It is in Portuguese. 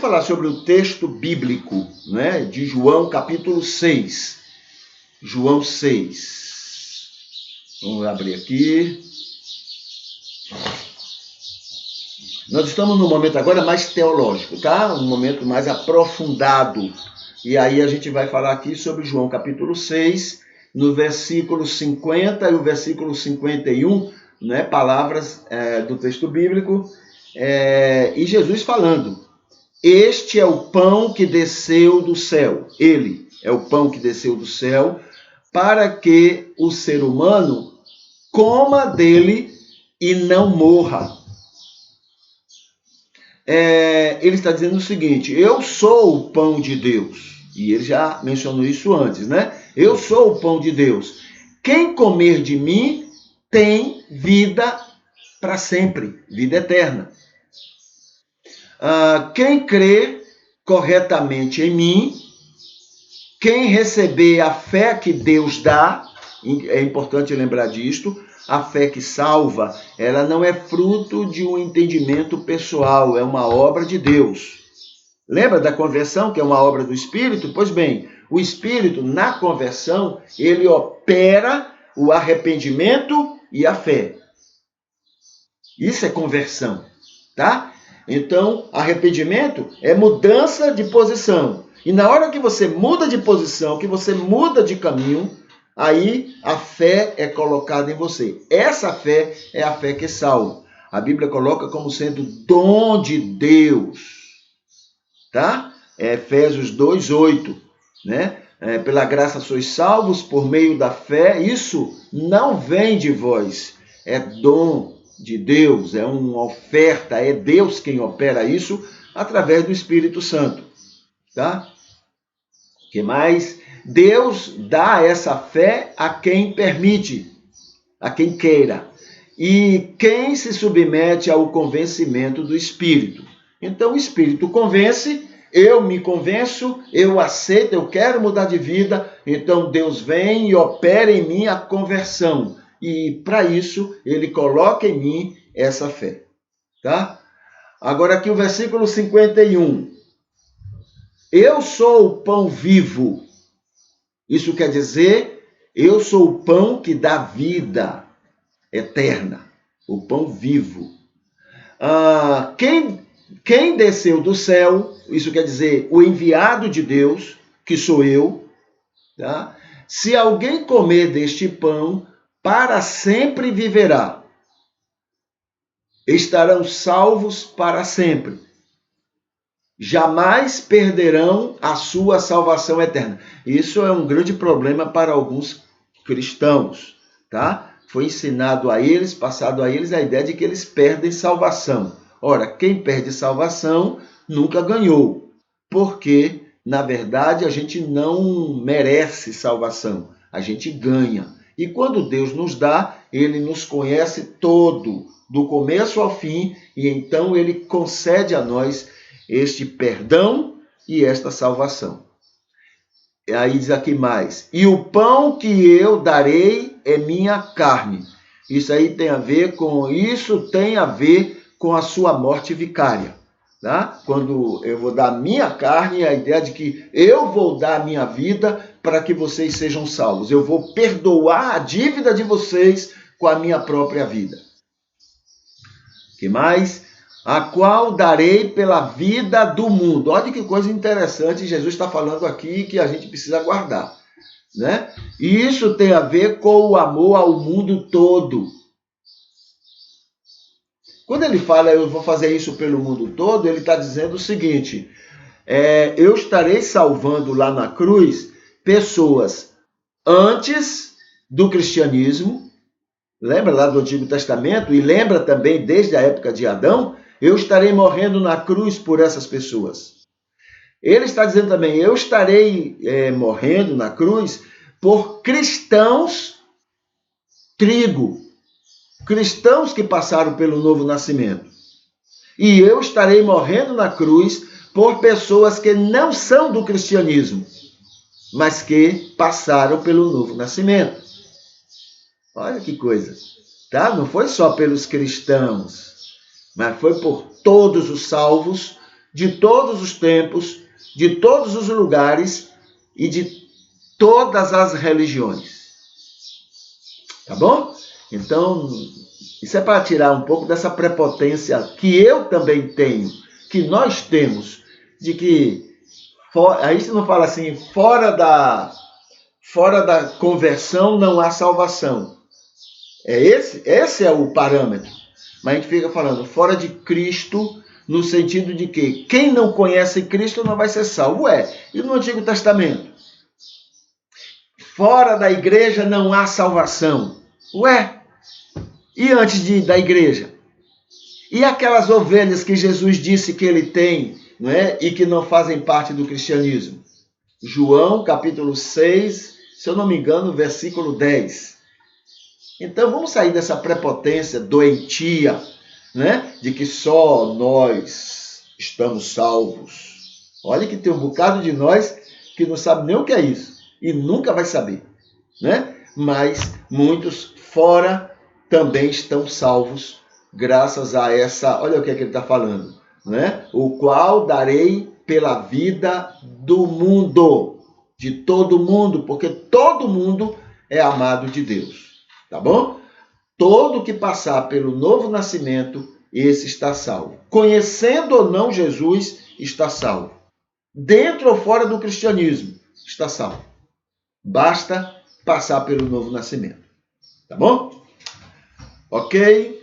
vamos falar sobre o texto bíblico, né, de João capítulo 6. João 6. Vamos abrir aqui. Nós estamos num momento agora mais teológico, tá? Um momento mais aprofundado. E aí a gente vai falar aqui sobre João capítulo 6, no versículo 50 e o versículo 51, né? Palavras do texto bíblico. E Jesus falando: este é o pão que desceu do céu. Ele é o pão que desceu do céu, para que o ser humano coma dele e não morra. Ele está dizendo o seguinte: eu sou o pão de Deus. E ele já mencionou isso antes, né? Eu sou o pão de Deus. Quem comer de mim tem vida para sempre, vida eterna. Quem crê corretamente em mim, quem receber a fé que Deus dá, é importante lembrar disto, a fé que salva, ela não é fruto de um entendimento pessoal, é uma obra de Deus. Lembra da conversão, que é uma obra do Espírito? Pois bem, o Espírito, na conversão, ele opera o arrependimento e a fé. Isso é conversão, tá? Então, arrependimento é mudança de posição. E na hora que você muda de posição, que você muda de caminho, aí a fé é colocada em você. Essa fé é a fé que salva. A Bíblia coloca como sendo dom de Deus. Tá? Efésios 2:8, né? Pela graça sois salvos por meio da fé. Isso não vem de vós, é dom de Deus, é uma oferta, é Deus quem opera isso através do Espírito Santo. Tá? O que mais? Deus dá essa fé a quem permite, a quem queira, e quem se submete ao convencimento do Espírito. Então o Espírito convence, eu me convenço, eu aceito, eu quero mudar de vida, então Deus vem e opera em mim a conversão. E para isso ele coloca em mim essa fé. Tá? Agora aqui o versículo 51. Eu sou o pão vivo. Isso quer dizer, eu sou o pão que dá vida eterna, o pão vivo. Quem desceu do céu, isso quer dizer, o enviado de Deus, que sou eu, tá? Se alguém comer deste pão, para sempre viverá. Estarão salvos para sempre. Jamais perderão a sua salvação eterna. Isso é um grande problema para alguns cristãos, tá? Foi ensinado a eles, passado a eles a ideia de que eles perdem salvação. Ora, quem perde salvação nunca ganhou, porque, na verdade, a gente não merece salvação, a gente ganha. E quando Deus nos dá, ele nos conhece todo, do começo ao fim, e então ele concede a nós este perdão e esta salvação. Aí diz aqui mais: e o pão que eu darei é minha carne. Isso tem a ver com a sua morte vicária. Tá? Quando eu vou dar minha carne, a ideia de que eu vou dar a minha vida para que vocês sejam salvos. Eu vou perdoar a dívida de vocês com a minha própria vida. O que mais? A qual darei pela vida do mundo. Olha que coisa interessante Jesus está falando aqui que a gente precisa guardar, né? E isso tem a ver com o amor ao mundo todo. Quando ele fala, eu vou fazer isso pelo mundo todo, ele está dizendo o seguinte, eu estarei salvando lá na cruz pessoas antes do cristianismo, lembra lá do Antigo Testamento, e lembra também desde a época de Adão, eu estarei morrendo na cruz por essas pessoas. Ele está dizendo também, eu estarei morrendo na cruz por cristãos trigo, cristãos que passaram pelo novo nascimento. E eu estarei morrendo na cruz por pessoas que não são do cristianismo, mas que passaram pelo novo nascimento. Olha que coisa, tá? Não foi só pelos cristãos, mas foi por todos os salvos de todos os tempos, de todos os lugares e de todas as religiões. Tá bom? Então, isso é para tirar um pouco dessa prepotência que eu também tenho, que nós temos, de que, aí você não fala assim, fora da conversão não há salvação. Esse é o parâmetro. Mas a gente fica falando fora de Cristo, no sentido de que quem não conhece Cristo não vai ser salvo. E no Antigo Testamento? Fora da igreja não há salvação. E antes da igreja? E aquelas ovelhas que Jesus disse que ele tem, não é? E que não fazem parte do cristianismo? João, capítulo 6, se eu não me engano, versículo 10. Então vamos sair dessa prepotência doentia, né? De que só nós estamos salvos. Olha que tem um bocado de nós que não sabe nem o que é isso e nunca vai saber, né? Mas muitos fora também estão salvos graças a essa, olha o que é que ele está falando, né? O qual darei pela vida do mundo, de todo mundo, porque todo mundo é amado de Deus. Tá bom? Todo que passar pelo novo nascimento, esse está salvo. Conhecendo ou não Jesus, está salvo. Dentro ou fora do cristianismo, está salvo. Basta passar pelo novo nascimento. Tá bom? Ok?